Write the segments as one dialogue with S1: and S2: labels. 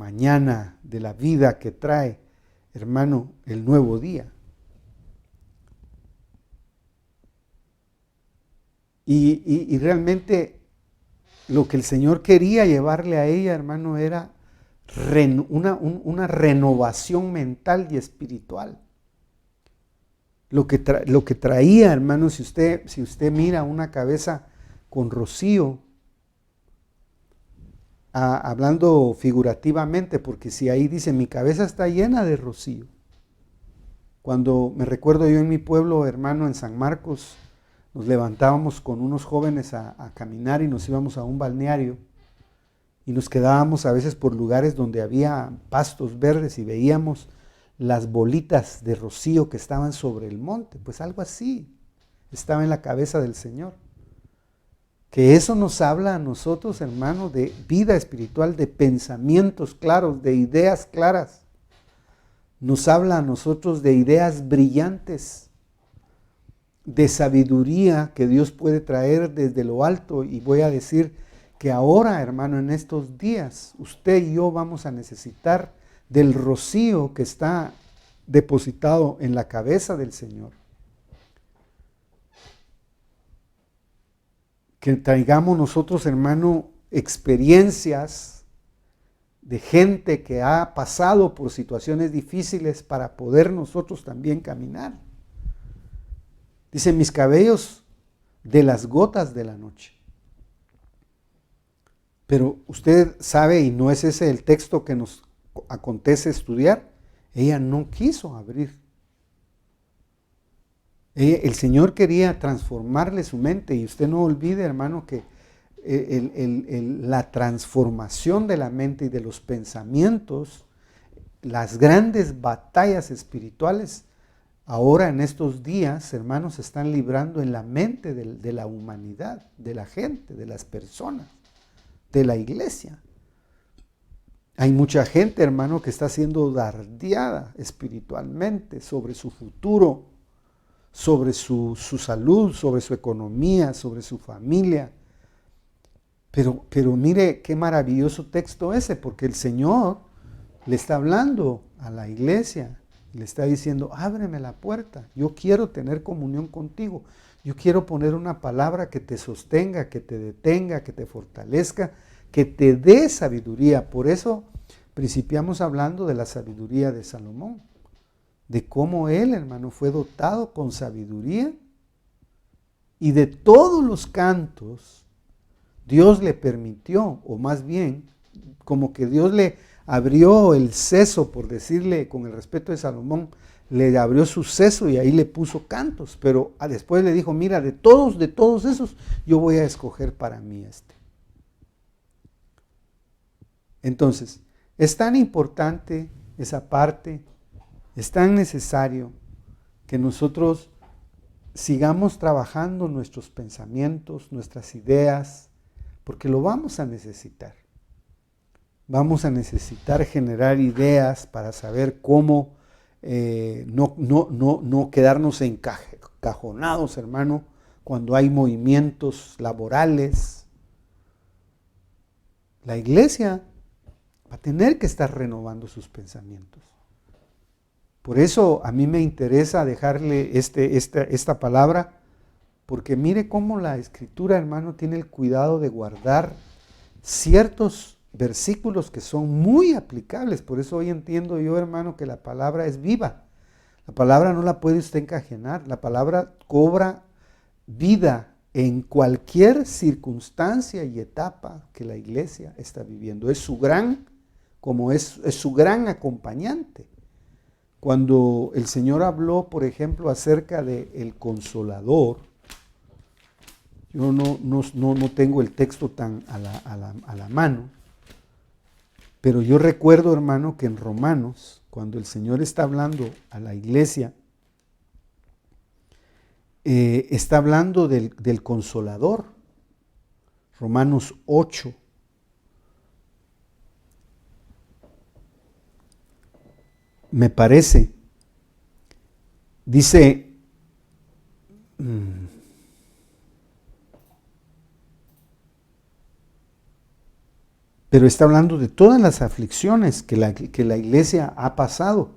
S1: mañana, de la vida que trae, hermano, el nuevo día. Y realmente lo que el Señor quería llevarle a ella, hermano, era una renovación mental y espiritual. Lo que traía, hermano, si usted mira una cabeza con rocío, hablando figurativamente, porque si ahí dice, mi cabeza está llena de rocío. Cuando me recuerdo yo en mi pueblo, hermano, en San Marcos, nos levantábamos con unos jóvenes a caminar y nos íbamos a un balneario y nos quedábamos a veces por lugares donde había pastos verdes y veíamos las bolitas de rocío que estaban sobre el monte. Pues algo así estaba en la cabeza del Señor. Que eso nos habla a nosotros, hermano, de vida espiritual, de pensamientos claros, de ideas claras. Nos habla a nosotros de ideas brillantes, de sabiduría que Dios puede traer desde lo alto. Y voy a decir que ahora, hermano, en estos días, usted y yo vamos a necesitar del rocío que está depositado en la cabeza del Señor. Que traigamos nosotros, hermano, experiencias de gente que ha pasado por situaciones difíciles para poder nosotros también caminar. Dice, mis cabellos de las gotas de la noche. Pero usted sabe, y no es ese el texto que nos acontece estudiar, ella no quiso abrir. El Señor quería transformarle su mente, y usted no olvide, hermano, que la transformación de la mente y de los pensamientos, las grandes batallas espirituales, ahora en estos días, hermanos, se están librando en la mente de la humanidad, de la gente, de las personas, de la iglesia. Hay mucha gente, hermano, que está siendo dardeada espiritualmente sobre su futuro, sobre su salud, sobre su economía, sobre su familia. Pero mire qué maravilloso texto ese, porque el Señor le está hablando a la iglesia, le está diciendo, ábreme la puerta, yo quiero tener comunión contigo, yo quiero poner una palabra que te sostenga, que te detenga, que te fortalezca, que te dé sabiduría. Por eso principiamos hablando de la sabiduría de Salomón, de cómo él, hermano, fue dotado con sabiduría, y de todos los cantos Dios le permitió, o más bien, como que Dios le abrió el seso, por decirle con el respeto de Salomón, le abrió su seso y ahí le puso cantos, pero después le dijo, mira, de todos esos, yo voy a escoger para mí este. Entonces, es tan importante esa parte, es tan necesario que nosotros sigamos trabajando nuestros pensamientos, nuestras ideas, porque lo vamos a necesitar. Vamos a necesitar generar ideas para saber cómo no quedarnos encajonados, hermano, cuando hay movimientos laborales. La iglesia va a tener que estar renovando sus pensamientos. Por eso a mí me interesa dejarle esta palabra, porque mire cómo la Escritura, hermano, tiene el cuidado de guardar ciertos versículos que son muy aplicables. Por eso hoy entiendo yo, hermano, que la palabra es viva. La palabra no la puede usted encajenar. La palabra cobra vida en cualquier circunstancia y etapa que la iglesia está viviendo. Es su gran acompañante. Cuando el Señor habló, por ejemplo, acerca del Consolador, yo no tengo el texto tan a la mano, pero yo recuerdo, hermano, que en Romanos, cuando el Señor está hablando a la iglesia, está hablando del Consolador. Romanos 8. Me parece, dice, pero está hablando de todas las aflicciones que la iglesia ha pasado.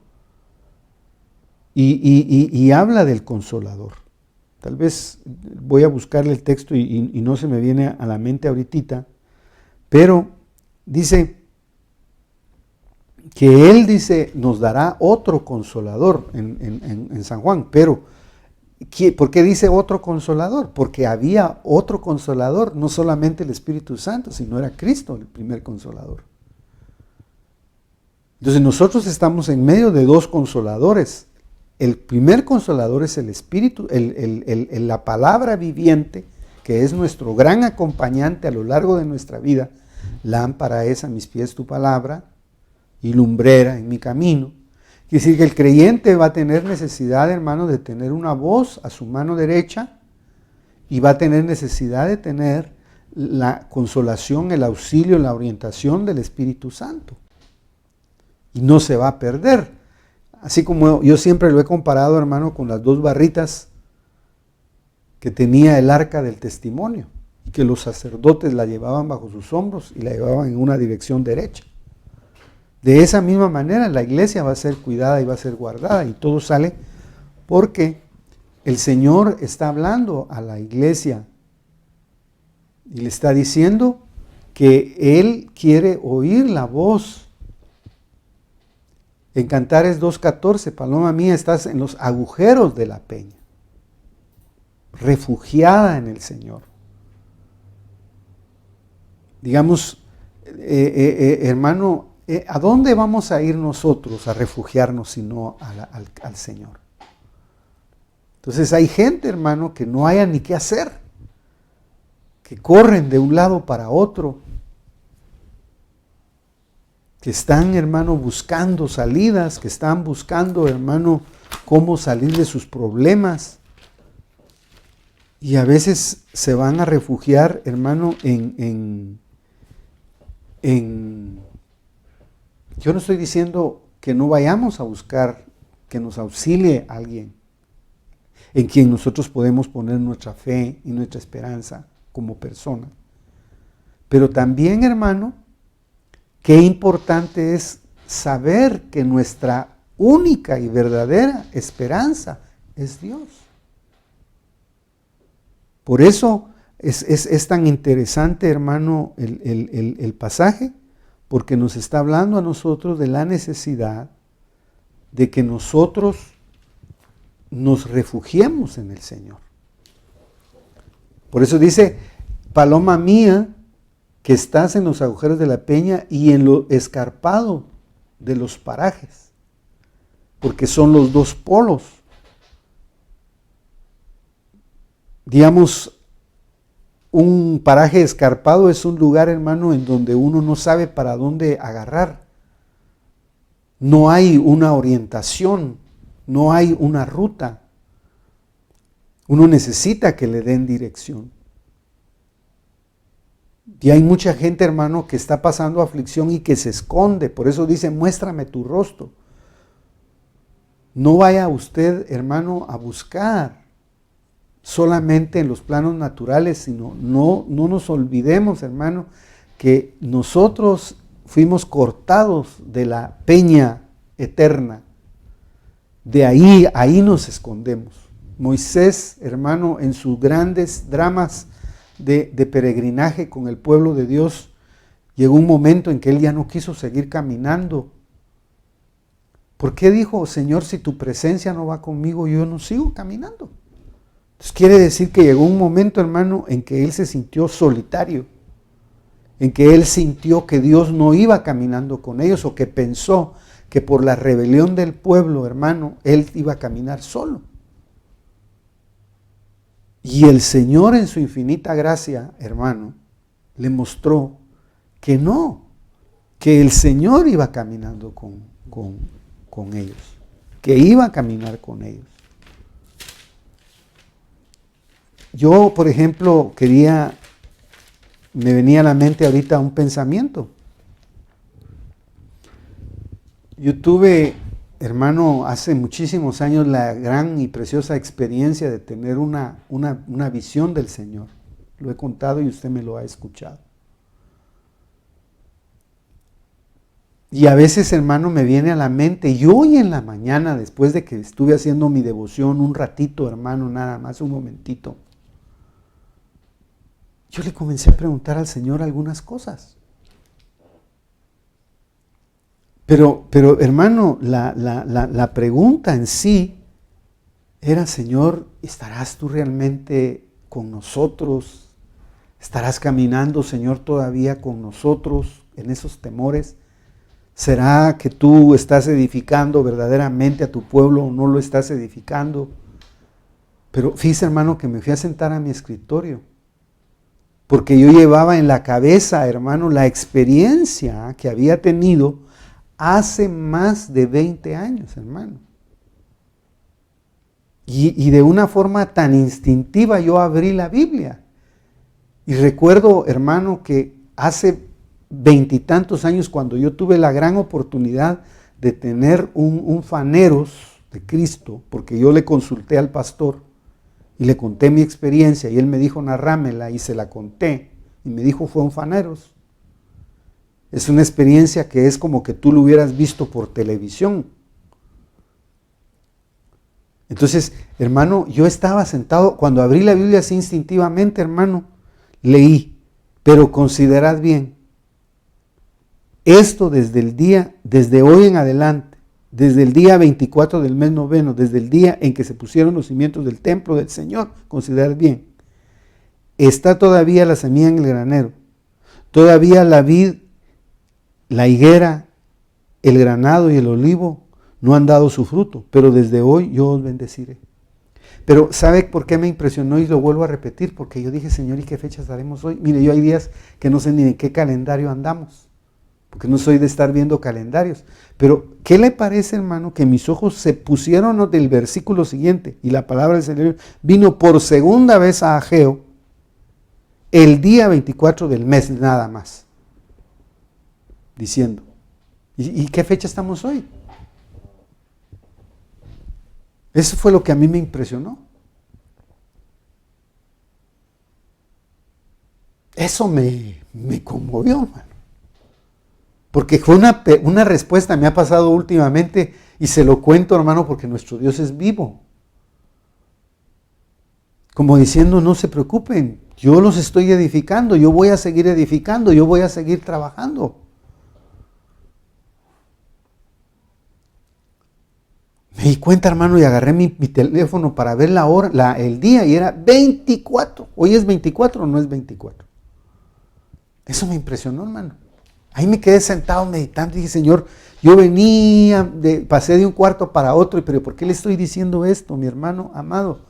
S1: Y habla del Consolador. Tal vez voy a buscarle el texto y no se me viene a la mente ahorita, pero dice que Él nos dará otro Consolador en San Juan, pero ¿por qué dice otro Consolador? Porque había otro Consolador, no solamente el Espíritu Santo, sino era Cristo el primer Consolador. Entonces nosotros estamos en medio de dos Consoladores. El primer Consolador es el Espíritu, la palabra viviente, que es nuestro gran acompañante a lo largo de nuestra vida. Lámpara es a mis pies tu palabra y lumbrera en mi camino. Quiere decir que el creyente va a tener necesidad, hermano, de tener una voz a su mano derecha y va a tener necesidad de tener la consolación, el auxilio, la orientación del Espíritu Santo. Y no se va a perder. Así como yo siempre lo he comparado, hermano, con las dos barritas que tenía el arca del testimonio, y que los sacerdotes la llevaban bajo sus hombros y la llevaban en una dirección derecha. De esa misma manera la iglesia va a ser cuidada y va a ser guardada, y todo sale porque el Señor está hablando a la iglesia y le está diciendo que Él quiere oír la voz. En Cantares 2:14, paloma mía, estás en los agujeros de la peña, refugiada en el Señor. Digamos, hermano, ¿a dónde vamos a ir nosotros a refugiarnos sino al Señor? Entonces hay gente, hermano, que no haya ni qué hacer, que corren de un lado para otro, que están, hermano, buscando salidas, que están buscando, hermano, cómo salir de sus problemas. Y a veces se van a refugiar, hermano, yo no estoy diciendo que no vayamos a buscar que nos auxilie alguien en quien nosotros podemos poner nuestra fe y nuestra esperanza como persona. Pero también, hermano, qué importante es saber que nuestra única y verdadera esperanza es Dios. Por eso es tan interesante, hermano, el pasaje, porque nos está hablando a nosotros de la necesidad de que nosotros nos refugiemos en el Señor. Por eso dice, paloma mía, que estás en los agujeros de la peña y en lo escarpado de los parajes, porque son los dos polos. Digamos, un paraje escarpado es un lugar, hermano, en donde uno no sabe para dónde agarrar. No hay una orientación, no hay una ruta. Uno necesita que le den dirección. Y hay mucha gente, hermano, que está pasando aflicción y que se esconde. Por eso dice, muéstrame tu rostro. No vaya usted, hermano, a buscar solamente en los planos naturales, sino no nos olvidemos, hermano, que nosotros fuimos cortados de la peña eterna. De ahí nos escondemos. Moisés, hermano, en sus grandes dramas de peregrinaje con el pueblo de Dios, llegó un momento en que él ya no quiso seguir caminando. ¿Por qué dijo, Señor, si tu presencia no va conmigo, yo no sigo caminando? Entonces quiere decir que llegó un momento, hermano, en que él se sintió solitario, en que él sintió que Dios no iba caminando con ellos, o que pensó que por la rebelión del pueblo, hermano, él iba a caminar solo. Y el Señor, en su infinita gracia, hermano, le mostró que no, que el Señor iba caminando con ellos, que iba a caminar con ellos. Yo, por ejemplo, me venía a la mente ahorita un pensamiento. Yo tuve, hermano, hace muchísimos años la gran y preciosa experiencia de tener una visión del Señor. Lo he contado y usted me lo ha escuchado. Y a veces, hermano, me viene a la mente, y hoy en la mañana, después de que estuve haciendo mi devoción un ratito, hermano, nada más, un momentito, yo le comencé a preguntar al Señor algunas cosas. Pero hermano, la pregunta en sí era, Señor, ¿estarás tú realmente con nosotros? ¿Estarás caminando, Señor, todavía con nosotros en esos temores? ¿Será que tú estás edificando verdaderamente a tu pueblo o no lo estás edificando? Pero fíjese, hermano, que me fui a sentar a mi escritorio, porque yo llevaba en la cabeza, hermano, la experiencia que había tenido hace más de 20 años, hermano. Y de una forma tan instintiva yo abrí la Biblia. Y recuerdo, hermano, que hace 20 y tantos años, cuando yo tuve la gran oportunidad de tener un faneros de Cristo, porque yo le consulté al pastor y le conté mi experiencia, y él me dijo, narrámela, y se la conté, y me dijo, fue un faneros. Es una experiencia que es como que tú lo hubieras visto por televisión. Entonces, hermano, yo estaba sentado, cuando abrí la Biblia así instintivamente, hermano, leí, pero considerad bien, esto desde hoy en adelante, desde el día 24 del mes noveno, desde el día en que se pusieron los cimientos del templo del Señor, considerad bien, está todavía la semilla en el granero, todavía la vid, la higuera, el granado y el olivo no han dado su fruto, pero desde hoy yo os bendeciré. Pero ¿sabe por qué me impresionó? Y lo vuelvo a repetir, porque yo dije, Señor, ¿y qué fechas haremos hoy? Mire, yo hay días que no sé ni en qué calendario andamos, porque no soy de estar viendo calendarios. Pero, ¿qué le parece, hermano, que mis ojos se pusieron del versículo siguiente? Y la palabra del Señor vino por segunda vez a Ageo, el día 24 del mes, nada más, diciendo, ¿y qué fecha estamos hoy? Eso fue lo que a mí me impresionó. Eso me conmovió, hermano. Porque fue una respuesta, me ha pasado últimamente, y se lo cuento, hermano, porque nuestro Dios es vivo. Como diciendo, no se preocupen, yo los estoy edificando, yo voy a seguir edificando, yo voy a seguir trabajando. Me di cuenta, hermano, y agarré mi teléfono para ver la hora, el día, y era 24. ¿Hoy es 24 o no es 24? Eso me impresionó, hermano. Ahí me quedé sentado meditando y dije, Señor, yo pasé de un cuarto para otro, pero ¿por qué le estoy diciendo esto, mi hermano amado?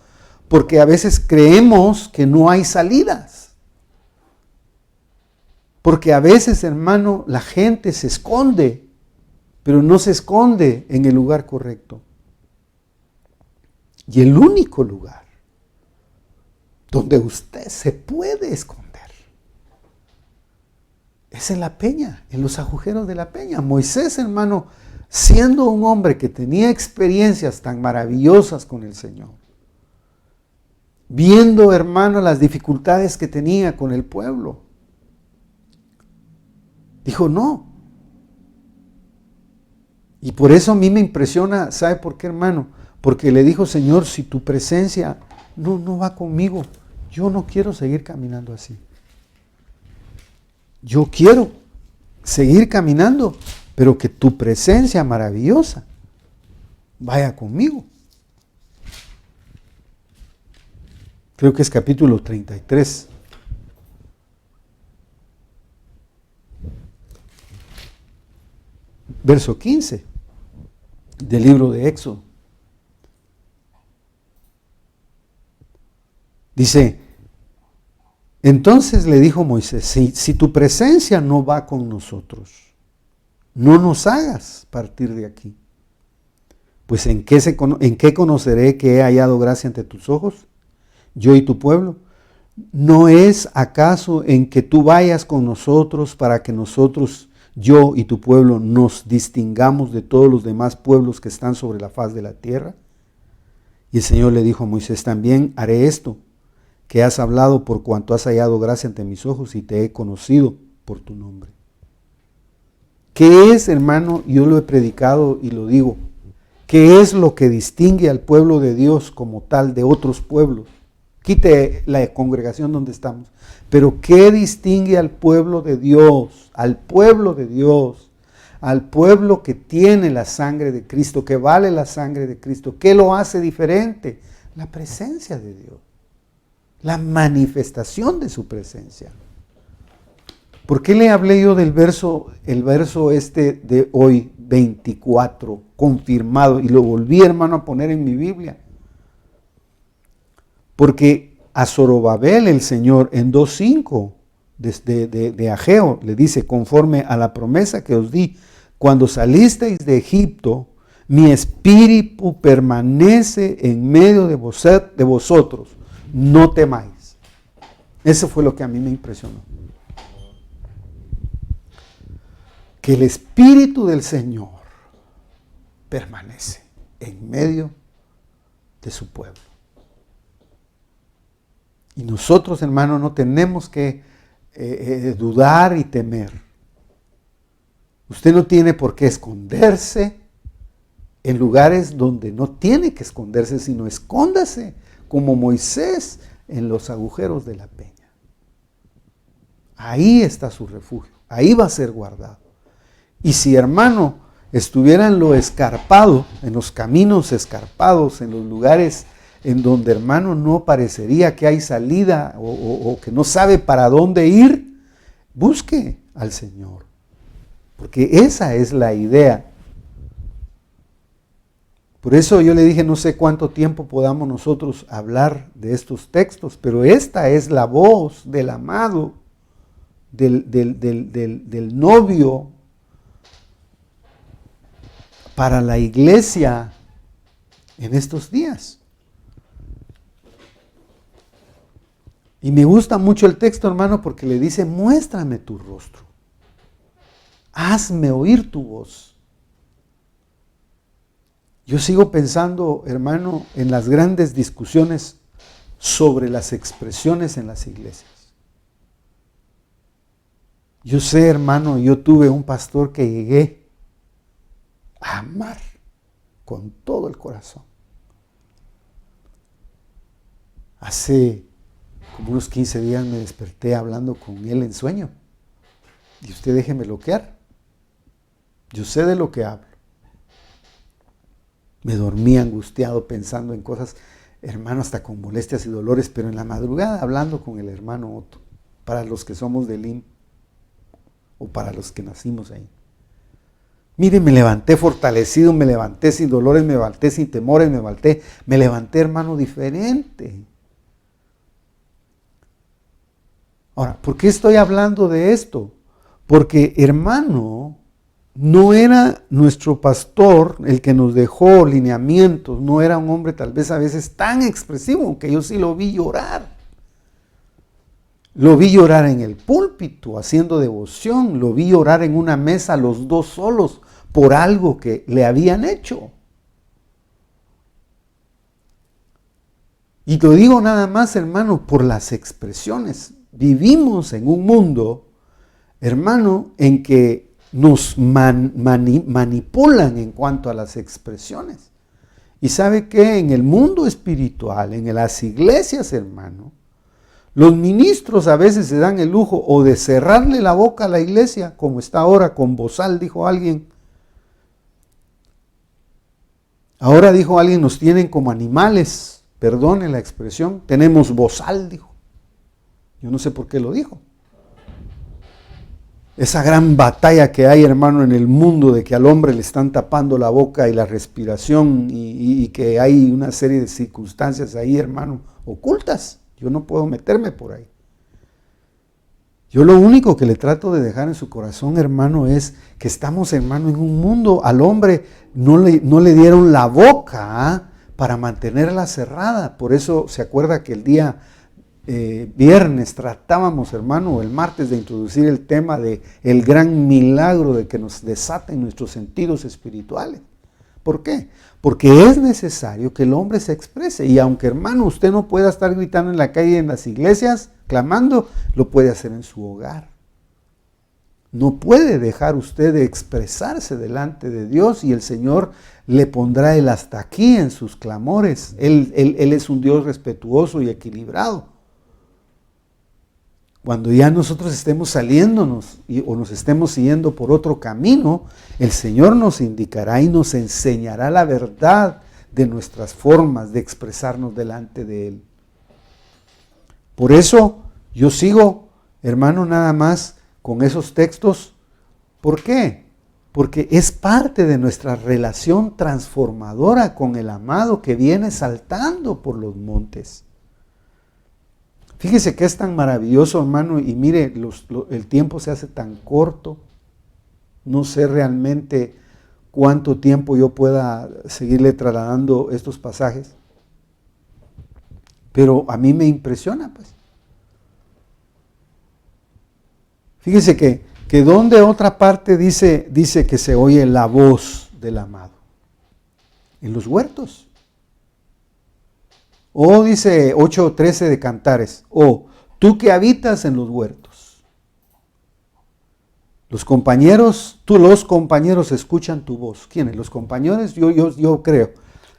S1: Porque a veces creemos que no hay salidas. Porque a veces, hermano, la gente se esconde, pero no se esconde en el lugar correcto. Y el único lugar donde usted se puede esconder es en la peña, en los agujeros de la peña. Moisés, hermano, siendo un hombre que tenía experiencias tan maravillosas con el Señor, viendo, hermano, las dificultades que tenía con el pueblo, dijo no. Y por eso a mí me impresiona, ¿sabe por qué, hermano? Porque le dijo, Señor, si tu presencia no va conmigo, yo no quiero seguir caminando así. Yo quiero seguir caminando, pero que tu presencia maravillosa vaya conmigo. Creo que es capítulo 33. Verso 15 del libro de Éxodo. Dice, entonces le dijo Moisés, si tu presencia no va con nosotros, no nos hagas partir de aquí. Pues ¿en qué conoceré que he hallado gracia ante tus ojos, yo y tu pueblo? ¿No es acaso en que tú vayas con nosotros para que nosotros, yo y tu pueblo, nos distingamos de todos los demás pueblos que están sobre la faz de la tierra? Y el Señor le dijo a Moisés, también haré esto, que has hablado por cuanto has hallado gracia ante mis ojos y te he conocido por tu nombre. ¿Qué es, hermano? Yo lo he predicado y lo digo. ¿Qué es lo que distingue al pueblo de Dios como tal de otros pueblos? Quite la congregación donde estamos. Pero ¿qué distingue al pueblo de Dios? Al pueblo de Dios. Al pueblo que tiene la sangre de Cristo, que vale la sangre de Cristo. ¿Qué lo hace diferente? La presencia de Dios. La manifestación de su presencia. ¿Por qué le hablé yo del el verso este de hoy, 24, confirmado? Y lo volví, hermano, a poner en mi Biblia. Porque a Zorobabel el Señor en 2:5 de Ageo le dice, conforme a la promesa que os di, cuando salisteis de Egipto, mi espíritu permanece en medio de vosotros, no temáis. Eso fue lo que a mí me impresionó. Que el Espíritu del Señor permanece en medio de su pueblo. Y nosotros, hermanos, no tenemos que dudar y temer. Usted no tiene por qué esconderse en lugares donde no tiene que esconderse, sino escóndase como Moisés en los agujeros de la peña. Ahí está su refugio, ahí va a ser guardado. Y si, hermano, estuviera en lo escarpado, en los caminos escarpados, en los lugares en donde, hermano, no parecería que hay salida o que no sabe para dónde ir, busque al Señor. Porque esa es la idea. Por eso yo le dije, no sé cuánto tiempo podamos nosotros hablar de estos textos, pero esta es la voz del amado, del novio, para la iglesia en estos días. Y me gusta mucho el texto, hermano, porque le dice, muéstrame tu rostro, hazme oír tu voz. Yo sigo pensando, hermano, en las grandes discusiones sobre las expresiones en las iglesias. Yo sé, hermano, yo tuve un pastor que llegué a amar con todo el corazón. Hace como unos 15 días me desperté hablando con él en sueño. Y usted déjeme bloquear. Yo sé de lo que hablo. Me dormí angustiado pensando en cosas, hermano, hasta con molestias y dolores, pero en la madrugada hablando con el hermano Otto, para los que somos de Lim, o para los que nacimos ahí. Mire, me levanté fortalecido, me levanté sin dolores, me levanté sin temores, me levanté, hermano, diferente. Ahora, ¿por qué estoy hablando de esto? Porque, hermano, no era nuestro pastor el que nos dejó lineamientos, no era un hombre tal vez a veces tan expresivo, aunque yo sí lo vi llorar. Lo vi llorar en el púlpito, haciendo devoción, lo vi llorar en una mesa los dos solos por algo que le habían hecho. Y lo digo nada más, hermano, por las expresiones. Vivimos en un mundo, hermano, en que nos manipulan en cuanto a las expresiones. Y sabe que en el mundo espiritual, en las iglesias, hermano, los ministros a veces se dan el lujo o de cerrarle la boca a la iglesia, como está ahora con bozal, dijo alguien. Ahora dijo alguien, nos tienen como animales, perdone la expresión, tenemos bozal, dijo. Yo no sé por qué lo dijo. Esa gran batalla que hay, hermano, en el mundo de que al hombre le están tapando la boca y la respiración y que hay una serie de circunstancias ahí, hermano, ocultas. Yo no puedo meterme por ahí. Yo lo único que le trato de dejar en su corazón, hermano, es que estamos, hermano, en un mundo, al hombre no le dieron la boca para mantenerla cerrada. Por eso se acuerda que el día viernes tratábamos, hermano, o el martes, de introducir el tema de el gran milagro de que nos desaten nuestros sentidos espirituales. ¿Por qué? Porque es necesario que el hombre se exprese. Y aunque, hermano, usted no pueda estar gritando en la calle, en las iglesias, clamando, lo puede hacer en su hogar. No puede dejar usted de expresarse delante de Dios y el Señor le pondrá el hasta aquí en sus clamores. Él es un Dios respetuoso y equilibrado. Cuando ya nosotros estemos saliéndonos o nos estemos siguiendo por otro camino, el Señor nos indicará y nos enseñará la verdad de nuestras formas de expresarnos delante de Él. Por eso yo sigo, hermano, nada más con esos textos. ¿Por qué? Porque es parte de nuestra relación transformadora con el amado que viene saltando por los montes. Fíjese que es tan maravilloso, hermano, y mire, el tiempo se hace tan corto. No sé realmente cuánto tiempo yo pueda seguirle trasladando estos pasajes. Pero a mí me impresiona, pues. Fíjese que donde otra parte dice que se oye la voz del amado. En los huertos. O dice 8:13 de Cantares, tú que habitas en los huertos. Los compañeros escuchan tu voz. ¿Quiénes? Los compañeros, yo creo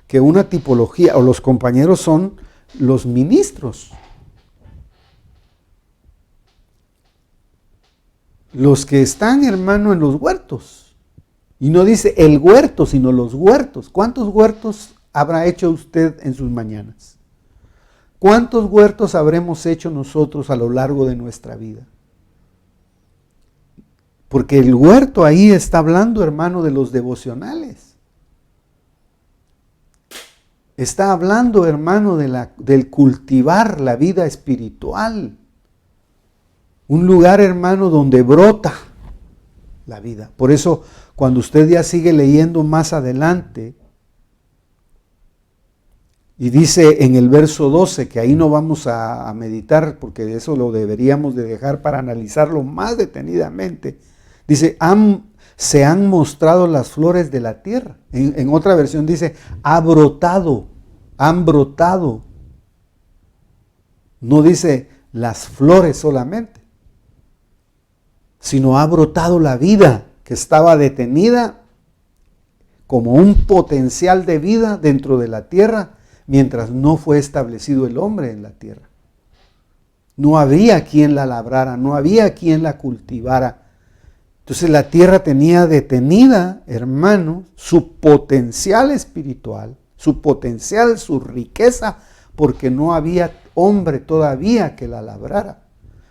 S1: que una tipología, o los compañeros son los ministros. Los que están, hermano, en los huertos. Y no dice el huerto, sino los huertos. ¿Cuántos huertos habrá hecho usted en sus mañanas? ¿Cuántos huertos habremos hecho nosotros a lo largo de nuestra vida? Porque el huerto ahí está hablando, hermano, de los devocionales. Está hablando, hermano, del cultivar la vida espiritual. Un lugar, hermano, donde brota la vida. Por eso, cuando usted ya sigue leyendo más adelante, y dice en el verso 12, que ahí no vamos a meditar, porque eso lo deberíamos de dejar para analizarlo más detenidamente. Dice, se han mostrado las flores de la tierra. En otra versión dice, han brotado. No dice las flores solamente, sino ha brotado la vida que estaba detenida como un potencial de vida dentro de la tierra, mientras no fue establecido el hombre en la tierra. No había quien la labrara, no había quien la cultivara. Entonces la tierra tenía detenida, hermano, su potencial espiritual, su potencial, su riqueza, porque no había hombre todavía que la labrara.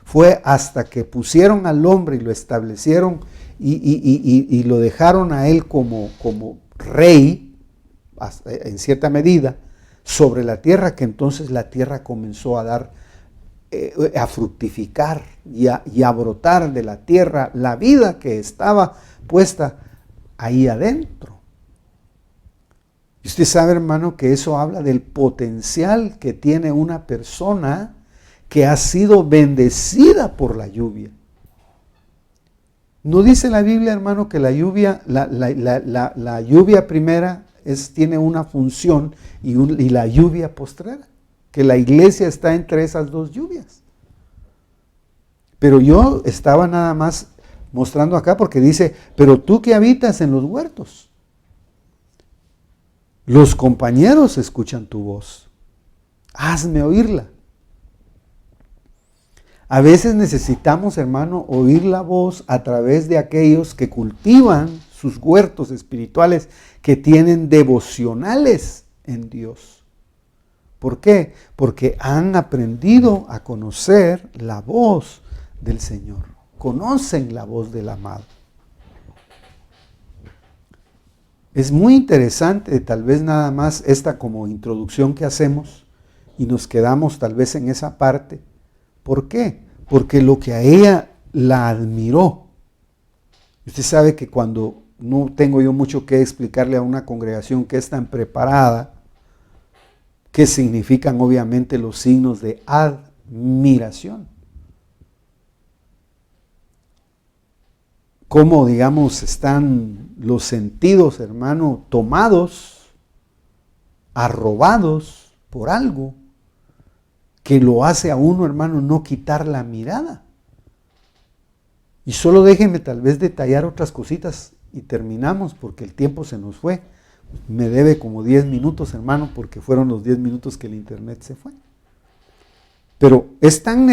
S1: Fue hasta que pusieron al hombre y lo establecieron y lo dejaron a él como rey, en cierta medida, sobre la tierra, que entonces la tierra comenzó a dar, a fructificar y a brotar de la tierra la vida que estaba puesta ahí adentro. Y usted sabe, hermano, que eso habla del potencial que tiene una persona que ha sido bendecida por la lluvia. ¿No dice la Biblia, hermano, que la lluvia, la lluvia primera tiene una función y la lluvia postrera? Que la iglesia está entre esas dos lluvias. Pero yo estaba nada más mostrando acá porque dice, pero tú que habitas en los huertos, los compañeros escuchan tu voz, hazme oírla. A veces necesitamos, hermano, oír la voz a través de aquellos que cultivan sus huertos espirituales, que tienen devocionales en Dios. ¿Por qué? Porque han aprendido a conocer la voz del Señor. Conocen la voz del amado. Es muy interesante, tal vez nada más esta como introducción que hacemos y nos quedamos tal vez en esa parte. ¿Por qué? Porque lo que a ella la admiró. Usted sabe que cuando no tengo yo mucho que explicarle a una congregación que es tan preparada, que significan obviamente los signos de admiración. Cómo, digamos, están los sentidos, hermano, tomados, arrobados por algo que lo hace a uno, hermano, no quitar la mirada. Y solo déjenme tal vez detallar otras cositas y terminamos porque el tiempo se nos fue. Me debe como 10 minutos, hermano, porque fueron los 10 minutos que el internet se fue. Pero es tan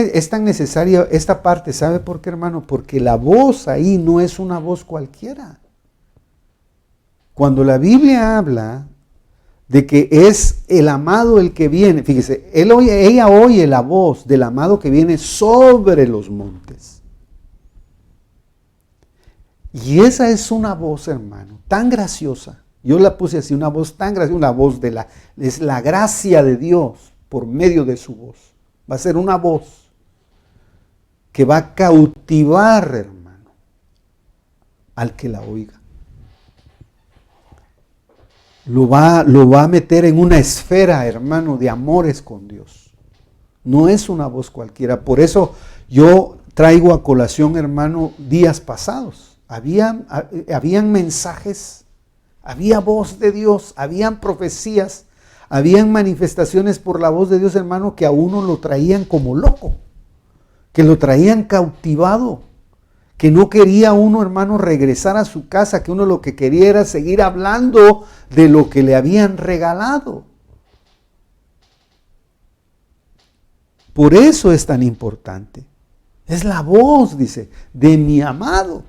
S1: necesaria esta parte, ¿sabe por qué, hermano? Porque la voz ahí no es una voz cualquiera. Cuando la Biblia habla de que es el amado el que viene, fíjese, ella oye la voz del amado que viene sobre los montes. Y esa es una voz, hermano, tan graciosa. Yo la puse así, una voz tan graciosa, una voz es la gracia de Dios por medio de su voz. Va a ser una voz que va a cautivar, hermano, al que la oiga. Lo va a meter en una esfera, hermano, de amores con Dios. No es una voz cualquiera. Por eso yo traigo a colación, hermano, días pasados. Habían mensajes, había voz de Dios, habían profecías, habían manifestaciones por la voz de Dios, hermano, que a uno lo traían como loco, que lo traían cautivado, que no quería uno, hermano, regresar a su casa, que uno lo que quería era seguir hablando de lo que le habían regalado. Por eso es tan importante. Es la voz, dice, de mi amado.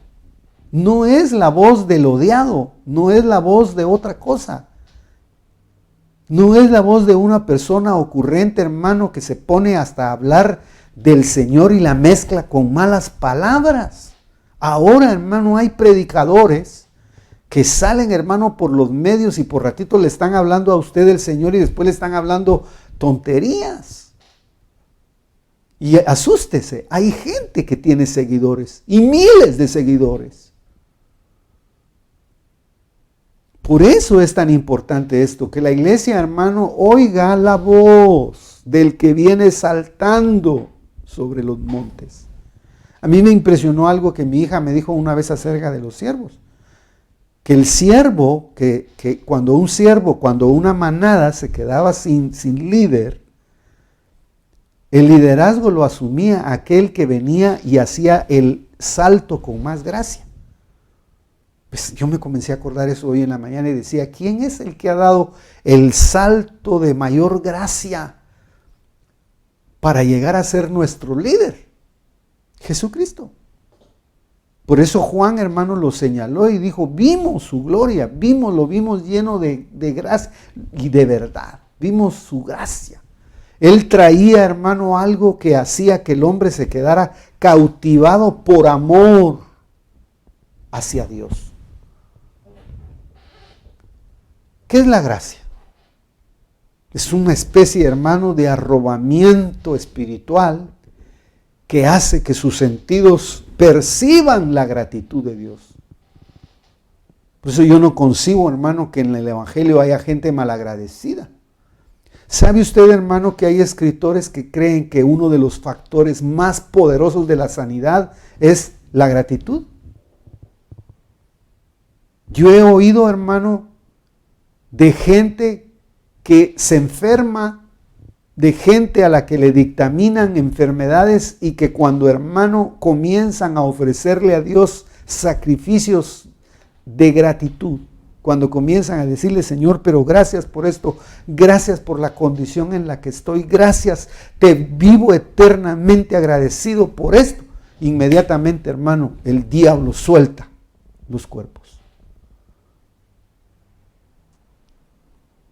S1: No es la voz del odiado, no es la voz de otra cosa. No es la voz de una persona ocurrente, hermano, que se pone hasta a hablar del Señor y la mezcla con malas palabras. Ahora, hermano, hay predicadores que salen, hermano, por los medios y por ratito le están hablando a usted del Señor y después le están hablando tonterías. Y asústese, hay gente que tiene seguidores y miles de seguidores. Por eso es tan importante esto, que la iglesia, hermano, oiga la voz del que viene saltando sobre los montes. A mí me impresionó algo que mi hija me dijo una vez acerca de los siervos. Que el siervo, cuando una manada se quedaba sin líder, el liderazgo lo asumía aquel que venía y hacía el salto con más gracia. Pues yo me comencé a acordar eso hoy en la mañana y decía, ¿quién es el que ha dado el salto de mayor gracia para llegar a ser nuestro líder? Jesucristo. Por eso Juan, hermano, lo señaló y dijo, vimos su gloria, lo vimos lleno de gracia y de verdad, vimos su gracia. Él traía, hermano, algo que hacía que el hombre se quedara cautivado por amor hacia Dios. ¿Qué es la gracia? Es una especie, hermano, de arrobamiento espiritual que hace que sus sentidos perciban la gratitud de Dios. Por eso yo no concibo, hermano, que en el Evangelio haya gente malagradecida. ¿Sabe usted, hermano, que hay escritores que creen que uno de los factores más poderosos de la sanidad es la gratitud? Yo he oído, hermano, de gente que se enferma, de gente a la que le dictaminan enfermedades y que cuando, hermano, comienzan a ofrecerle a Dios sacrificios de gratitud, cuando comienzan a decirle, Señor, pero gracias por esto, gracias por la condición en la que estoy, gracias, te vivo eternamente agradecido por esto, inmediatamente, hermano, el diablo suelta los cuerpos.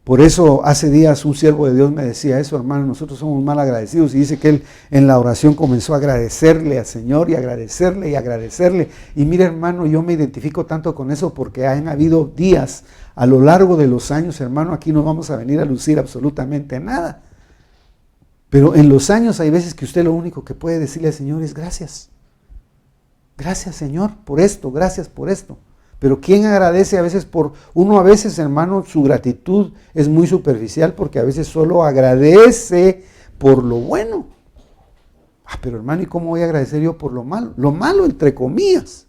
S1: Por eso hace días un siervo de Dios me decía eso, hermano, nosotros somos mal agradecidos, y dice que él en la oración comenzó a agradecerle al Señor y agradecerle y agradecerle. Y mire, hermano, yo me identifico tanto con eso porque han habido días a lo largo de los años, hermano, aquí no vamos a venir a lucir absolutamente nada. Pero en los años hay veces que usted lo único que puede decirle al Señor es gracias. Gracias, Señor, por esto, gracias por esto. Pero ¿quién agradece a veces uno a veces, hermano, su gratitud es muy superficial porque a veces solo agradece por lo bueno. Pero hermano, ¿y cómo voy a agradecer yo por lo malo? Lo malo entre comillas.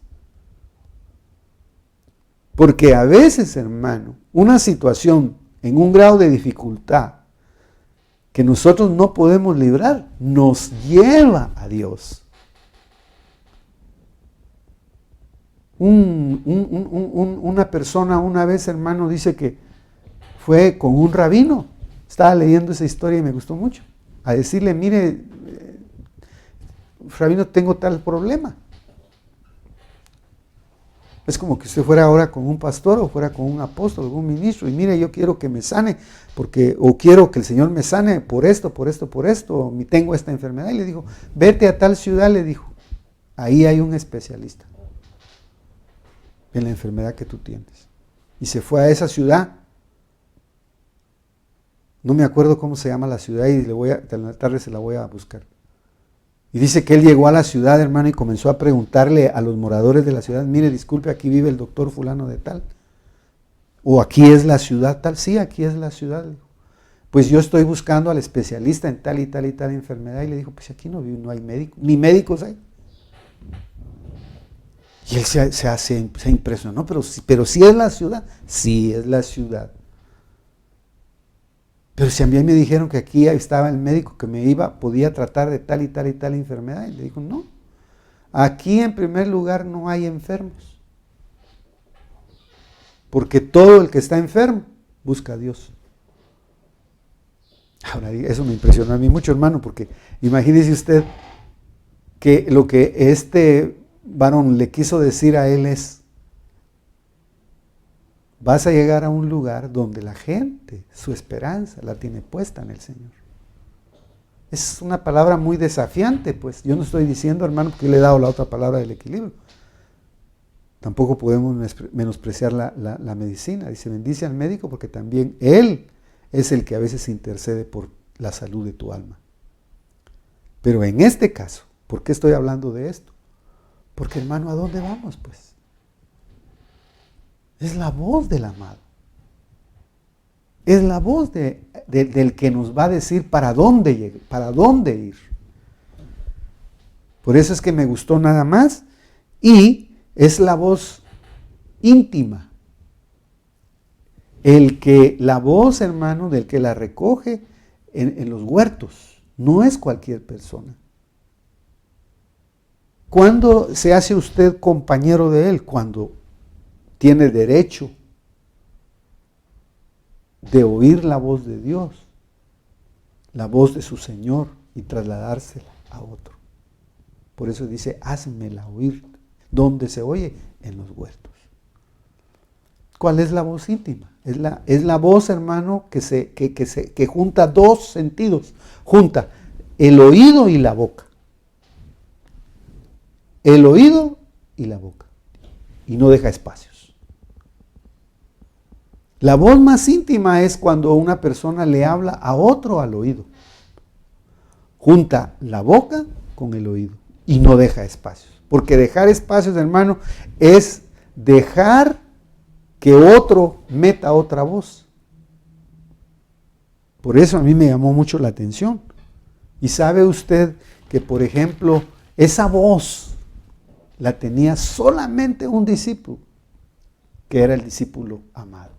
S1: Porque a veces, hermano, una situación en un grado de dificultad que nosotros no podemos librar, nos lleva a Dios. Una persona una vez, hermano, dice que fue con un rabino, estaba leyendo esa historia y me gustó mucho, a decirle, mire, rabino, tengo tal problema. Es como que usted fuera ahora con un pastor o fuera con un apóstol, algún ministro, y mire, yo quiero que me sane, o quiero que el Señor me sane por esto, o tengo esta enfermedad. Y le dijo, vete a tal ciudad, le dijo, ahí hay un especialista en la enfermedad que tú tienes. Y se fue a esa ciudad. No me acuerdo cómo se llama la ciudad y en la tarde se la voy a buscar. Y dice que él llegó a la ciudad, hermano, y comenzó a preguntarle a los moradores de la ciudad, mire, disculpe, aquí vive el doctor fulano de tal. O aquí es la ciudad tal. Sí, aquí es la ciudad. Pues yo estoy buscando al especialista en tal y tal y tal enfermedad. Y le dijo, pues aquí no hay médico, ni médicos hay. Y él se impresionó, pero sí es la ciudad. Sí es la ciudad. Pero si a mí me dijeron que aquí estaba el médico que podía tratar de tal y tal y tal enfermedad. Y le dijo, no, aquí en primer lugar no hay enfermos. Porque todo el que está enfermo busca a Dios. Ahora, eso me impresionó a mí mucho, hermano, porque imagínese usted que lo que este varón le quiso decir a él es, vas a llegar a un lugar donde la gente, su esperanza la tiene puesta en el Señor. Es una palabra muy desafiante, pues. Yo no estoy diciendo, hermano, porque le he dado la otra palabra del equilibrio. Tampoco podemos menospreciar la medicina. Dice, bendice al médico porque también él es el que a veces intercede por la salud de tu alma. Pero en este caso, ¿por qué estoy hablando de esto? Porque, hermano, ¿a dónde vamos, pues? Es la voz del amado. Es la voz del que nos va a decir para dónde ir. Por eso es que me gustó nada más. Y es la voz íntima. La voz, hermano, del que la recoge en los huertos. No es cualquier persona. ¿Cuándo se hace usted compañero de él? Cuando tiene derecho de oír la voz de Dios, la voz de su Señor y trasladársela a otro. Por eso dice, házmela oír. ¿Dónde se oye? En los huertos. ¿Cuál es la voz íntima? Es la voz, hermano, que junta dos sentidos. Junta el oído y la boca. El oído y la boca. Y no deja espacios. La voz más íntima es cuando una persona le habla a otro al oído. Junta la boca con el oído y no deja espacios. Porque dejar espacios, hermano, es dejar que otro meta otra voz. Por eso a mí me llamó mucho la atención. Y sabe usted que, por ejemplo, esa voz la tenía solamente un discípulo, que era el discípulo amado.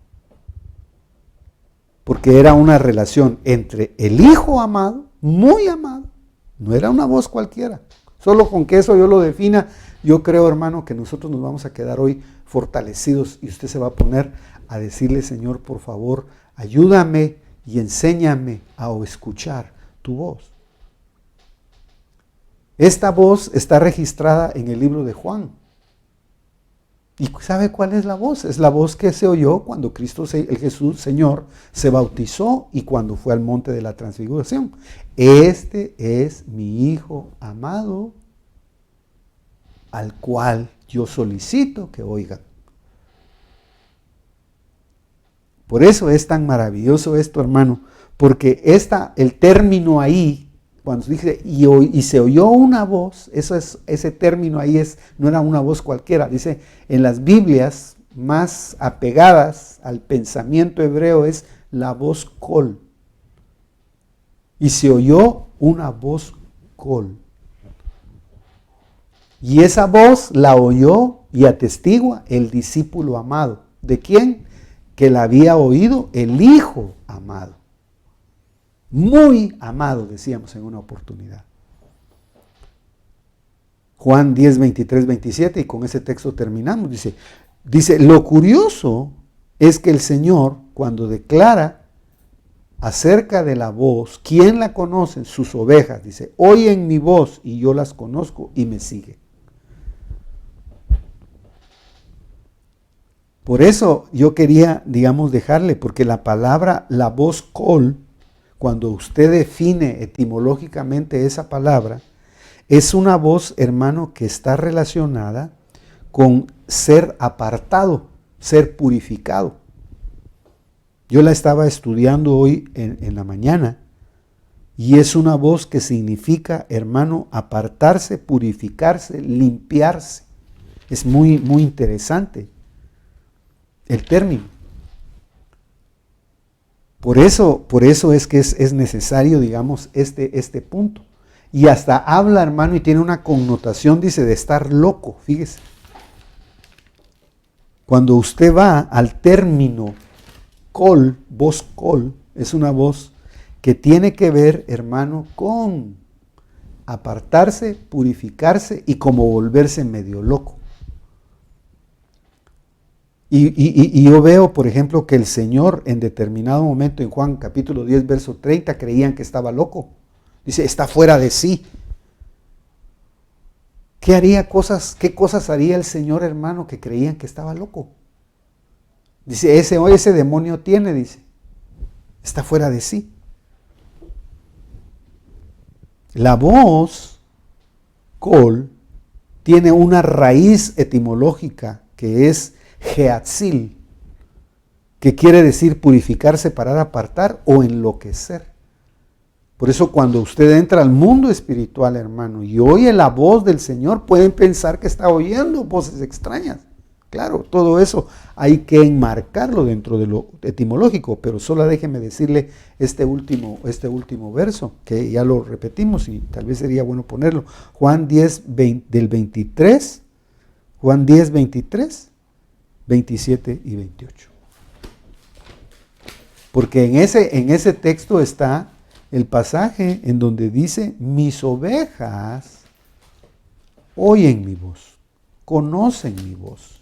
S1: Porque era una relación entre el Hijo amado, muy amado, no era una voz cualquiera. Solo con que eso yo lo defina, yo creo, hermano, que nosotros nos vamos a quedar hoy fortalecidos y usted se va a poner a decirle, Señor, por favor, ayúdame y enséñame a escuchar tu voz. Esta voz está registrada en el libro de Juan. ¿Y sabe cuál es la voz? Es la voz que se oyó cuando el Jesús Señor se bautizó y cuando fue al monte de la transfiguración. Este es mi Hijo amado, al cual yo solicito que oigan. Por eso es tan maravilloso esto, hermano, porque el término ahí, cuando dice, y se oyó una voz, ese término ahí no era una voz cualquiera. Dice, en las Biblias más apegadas al pensamiento hebreo es la voz col. Y se oyó una voz col. Y esa voz la oyó y atestigua el discípulo amado. ¿De quién? Que la había oído el Hijo amado. Muy amado, decíamos en una oportunidad. Juan 10, 23, 27, y con ese texto terminamos. Dice, lo curioso es que el Señor, cuando declara acerca de la voz, ¿quién la conoce? Sus ovejas. Dice, oyen mi voz y yo las conozco y me siguen. Por eso yo quería, dejarle, porque la palabra, la voz col, cuando usted define etimológicamente esa palabra, es una voz, hermano, que está relacionada con ser apartado, ser purificado. Yo la estaba estudiando hoy en la mañana y es una voz que significa, hermano, apartarse, purificarse, limpiarse. Es muy, muy interesante el término. Por eso es que es necesario, este punto. Y hasta habla, hermano, y tiene una connotación, dice, de estar loco, fíjese. Cuando usted va al término col, voz col, es una voz que tiene que ver, hermano, con apartarse, purificarse y como volverse medio loco. Y yo veo, por ejemplo, que el Señor en determinado momento en Juan capítulo 10, verso 30, creían que estaba loco. Dice, está fuera de sí. ¿Qué cosas haría el Señor, hermano, que creían que estaba loco? Dice, ese demonio tiene, dice, está fuera de sí. La voz, col, tiene una raíz etimológica que es Geatzil, que quiere decir purificar, separar, apartar o enloquecer. Por eso cuando usted entra al mundo espiritual, hermano, y oye la voz del Señor, pueden pensar que está oyendo voces extrañas. Claro, todo eso hay que enmarcarlo dentro de lo etimológico, pero solo déjeme decirle este último verso, que ya lo repetimos y tal vez sería bueno ponerlo. Juan 10, del 23, Juan 10, 23, 27 y 28. Porque en ese texto está el pasaje en donde dice, mis ovejas oyen mi voz, conocen mi voz.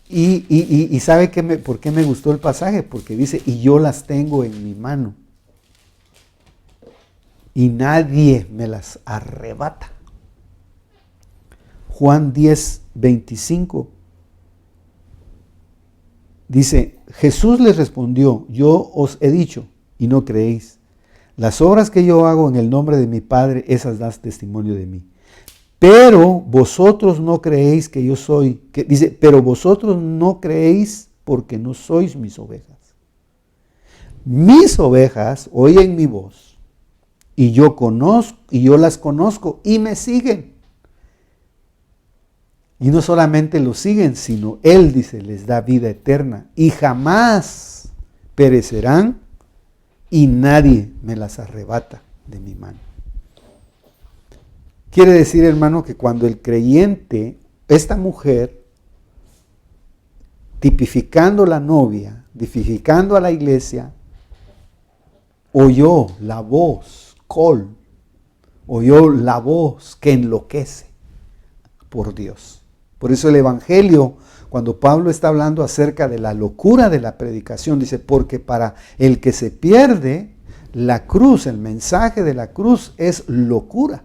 S1: Y ¿sabe por qué me gustó el pasaje? Porque dice, y yo las tengo en mi mano. Y nadie me las arrebata. Juan 10, 25. Dice, Jesús les respondió, yo os he dicho y no creéis. Las obras que yo hago en el nombre de mi Padre, esas dan testimonio de mí. Pero vosotros no creéis que yo soy, dice, pero vosotros no creéis porque no sois mis ovejas. Mis ovejas oyen mi voz y yo las conozco y me siguen. Y no solamente lo siguen, sino Él, dice, les da vida eterna y jamás perecerán y nadie me las arrebata de mi mano. Quiere decir, hermano, que cuando el creyente, esta mujer, tipificando la novia, tipificando a la iglesia, oyó la voz, col, oyó la voz que enloquece por Dios. Por eso el Evangelio, cuando Pablo está hablando acerca de la locura de la predicación, dice, porque para el que se pierde, la cruz, el mensaje de la cruz es locura.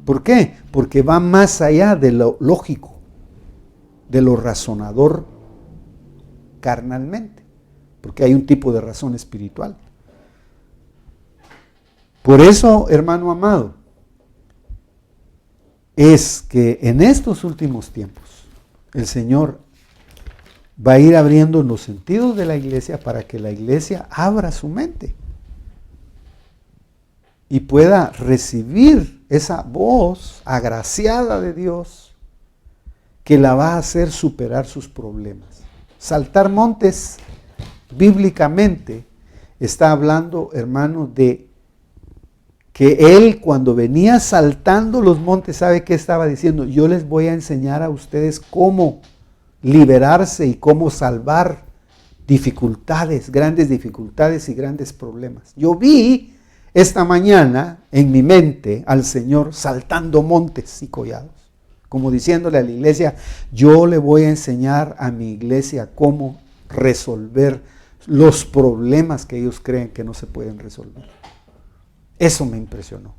S1: ¿Por qué? Porque va más allá de lo lógico, de lo razonador carnalmente, porque hay un tipo de razón espiritual. Por eso, hermano amado, es que en estos últimos tiempos el Señor va a ir abriendo los sentidos de la iglesia para que la iglesia abra su mente y pueda recibir esa voz agraciada de Dios que la va a hacer superar sus problemas. Saltar montes, bíblicamente, está hablando, hermano, de que Él cuando venía saltando los montes, ¿sabe qué estaba diciendo? Yo les voy a enseñar a ustedes cómo liberarse y cómo salvar dificultades, grandes dificultades y grandes problemas. Yo vi esta mañana en mi mente al Señor saltando montes y collados, como diciéndole a la iglesia, yo le voy a enseñar a mi iglesia cómo resolver los problemas que ellos creen que no se pueden resolver. Eso me impresionó.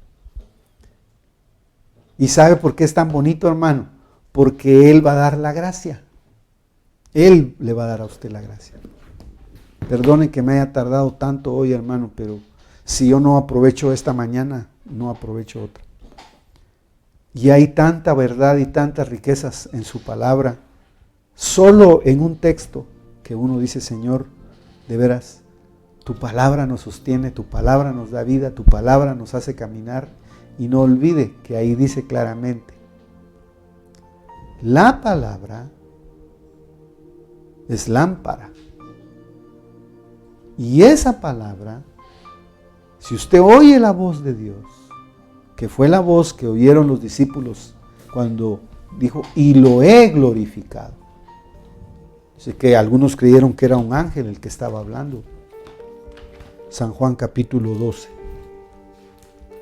S1: ¿Y sabe por qué es tan bonito, hermano? Porque Él va a dar la gracia. Él le va a dar a usted la gracia. Perdone que me haya tardado tanto hoy, hermano, pero si yo no aprovecho esta mañana, no aprovecho otra. Y hay tanta verdad y tantas riquezas en su palabra, solo en un texto, que uno dice, Señor, de veras, tu palabra nos sostiene, tu palabra nos da vida, tu palabra nos hace caminar. Y no olvide que ahí dice claramente, la palabra es lámpara. Y esa palabra, si usted oye la voz de Dios, que fue la voz que oyeron los discípulos cuando dijo, y lo he glorificado. Así que algunos creyeron que era un ángel el que estaba hablando. San Juan capítulo 12.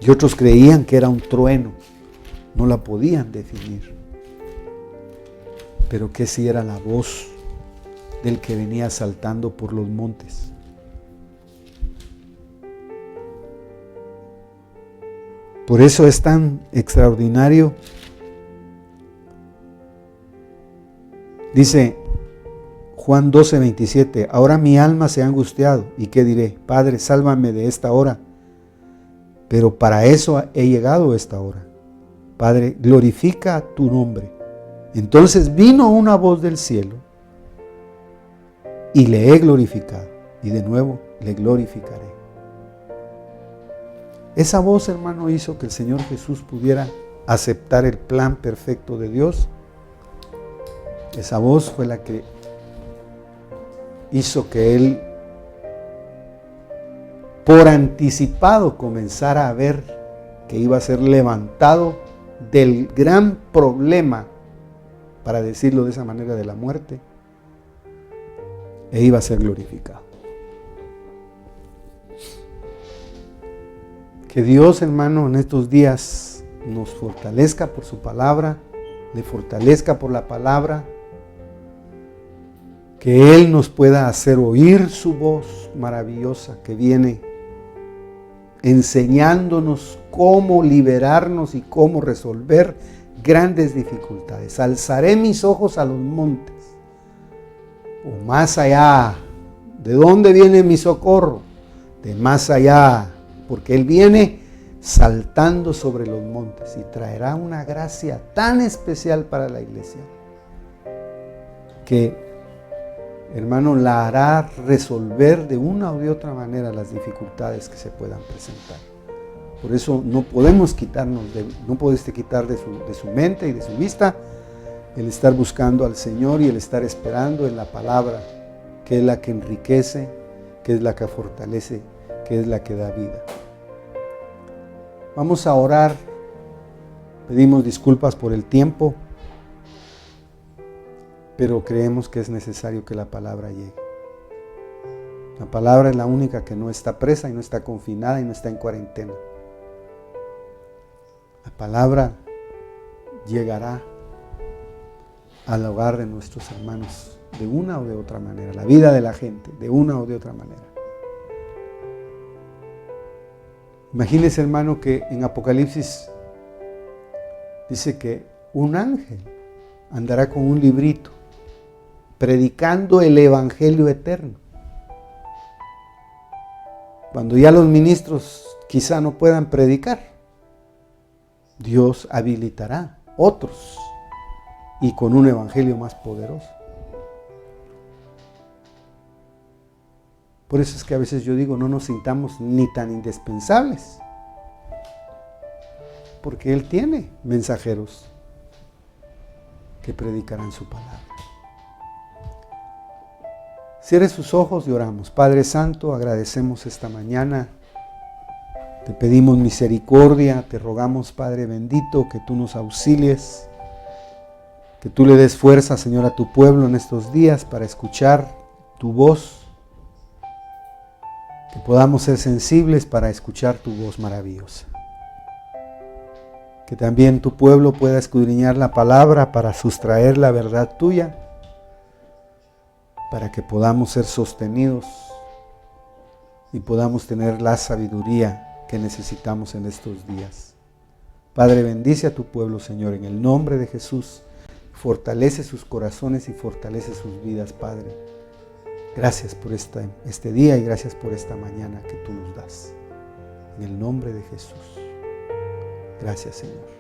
S1: Y otros creían que era un trueno. No la podían definir. Pero que si era la voz del que venía saltando por los montes. Por eso es tan extraordinario. Dice Juan 12:27, ahora mi alma se ha angustiado, ¿y qué diré? Padre, sálvame de esta hora. Pero para eso he llegado a esta hora. Padre, glorifica tu nombre. Entonces vino una voz del cielo y le he glorificado. Y de nuevo le glorificaré. Esa voz, hermano, hizo que el Señor Jesús pudiera aceptar el plan perfecto de Dios. Esa voz fue la que hizo que Él, por anticipado, comenzara a ver que iba a ser levantado del gran problema, para decirlo de esa manera, de la muerte, e iba a ser glorificado. Que Dios, hermano, en estos días nos fortalezca por su palabra, le fortalezca por la palabra, que Él nos pueda hacer oír su voz maravillosa que viene enseñándonos cómo liberarnos y cómo resolver grandes dificultades. Alzaré mis ojos a los montes, o más allá. ¿De dónde viene mi socorro? De más allá, porque Él viene saltando sobre los montes y traerá una gracia tan especial para la iglesia que, hermano, la hará resolver de una o de otra manera las dificultades que se puedan presentar. Por eso no podemos quitarnos, no puedes quitar de su mente y de su vista el estar buscando al Señor y el estar esperando en la palabra, que es la que enriquece, que es la que fortalece, que es la que da vida. Vamos a orar. Pedimos disculpas por el tiempo, pero creemos que es necesario que la palabra llegue. La palabra es la única que no está presa y no está confinada y no está en cuarentena. La palabra llegará al hogar de nuestros hermanos de una o de otra manera, la vida de la gente de una o de otra manera. Imagínese, hermano, que en Apocalipsis dice que un ángel andará con un librito predicando el evangelio eterno. Cuando ya los ministros quizá no puedan predicar, Dios habilitará otros y con un evangelio más poderoso. Por eso es que a veces yo digo, no nos sintamos ni tan indispensables, porque Él tiene mensajeros que predicarán su palabra. Cierre sus ojos y oramos. Padre Santo, agradecemos esta mañana. Te pedimos misericordia, te rogamos, Padre bendito, que tú nos auxilies, que tú le des fuerza, Señor, a tu pueblo en estos días para escuchar tu voz, que podamos ser sensibles para escuchar tu voz maravillosa. Que también tu pueblo pueda escudriñar la palabra para sustraer la verdad tuya, para que podamos ser sostenidos y podamos tener la sabiduría que necesitamos en estos días. Padre, bendice a tu pueblo, Señor, en el nombre de Jesús. Fortalece sus corazones y fortalece sus vidas, Padre. Gracias por este día y gracias por esta mañana que tú nos das. En el nombre de Jesús. Gracias, Señor.